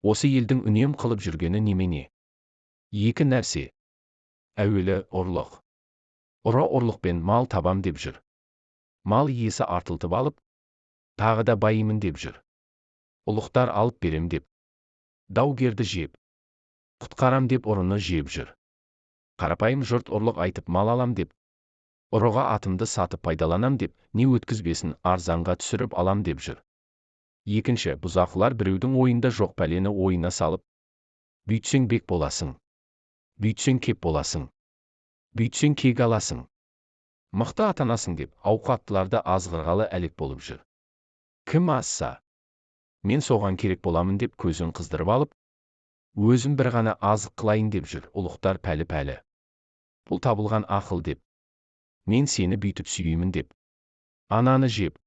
Осы елдің үнем қылып жүргені немене? Екі нәрсе. Әуелі ұрлық. Ұры ұрлықпен мал табам деп жүр. Мал иесі артылтып алып, тағы да байымын деп жүр. Ұлықтар алып берем деп. Даугерді жеп. Құтқарам деп ұрыны жеп жүр. Қарапайым жұрт ұрлық айтып мал алам деп, ұрыға атымды сатып пайдаланам деп, не өткізбесін арзанға түсіріп алам деп жүр. Екінші, бұзақылар біреудің ойында жоқ пәлені ойына салып, бүйтсең бек боласың, бүйтсең кеп боласың, бүйтсең кек аласың, мықты атанасың деп, ауқаттыларды азғырғалы әлек болып жүр. Кім азса, мен соған керек боламын деп көзін қыздырып алып, өзім бір ғана азық қылайын деп жүр. Ұлықтар пәлі-пәлі. Бұл табылған ақыл деп. Мен сені бүйтіп сүйеймін деп. Ананы жеп.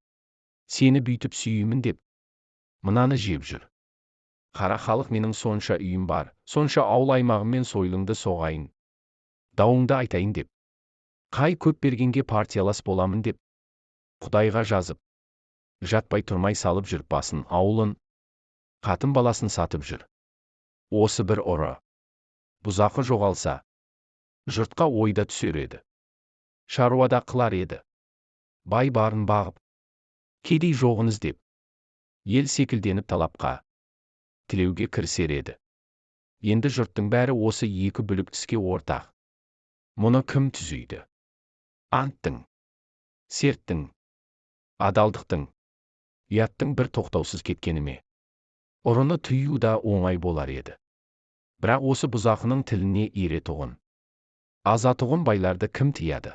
Сені бүйтіп сүйеймін деп. Мынаны жеп жүр. Қара халық, менің сонша үйім бар, сонша ауыл аймағыммен сойылыңды соғайын, дауыңды айтайын деп. Қай көп бергенге партиялас боламын деп. Құдайға жазып. Жатпай тұрмай салып жүр басын ауылын. Қатын баласын сатып жүр. Осы бір ұры. Бұзақы жоғалса, жұртқа ойда түсер еді. Шаруада қылар еді. Бай барын бағып, кедей жоғын іздеп, ел секілденіп талапқа, тілеуге кірісер еді. Енді жұрттың бәрі осы екі бүлік іске ортақ. Мұны кім түзейді? Анттың, серттің, адалдықтың, ұяттың бір тоқтаусыз кеткені ме? Ұрыны тыю да оңай болар еді. Бірақ осы бұзақының тіліне еретұғын, азатұғын байларды кім тияды?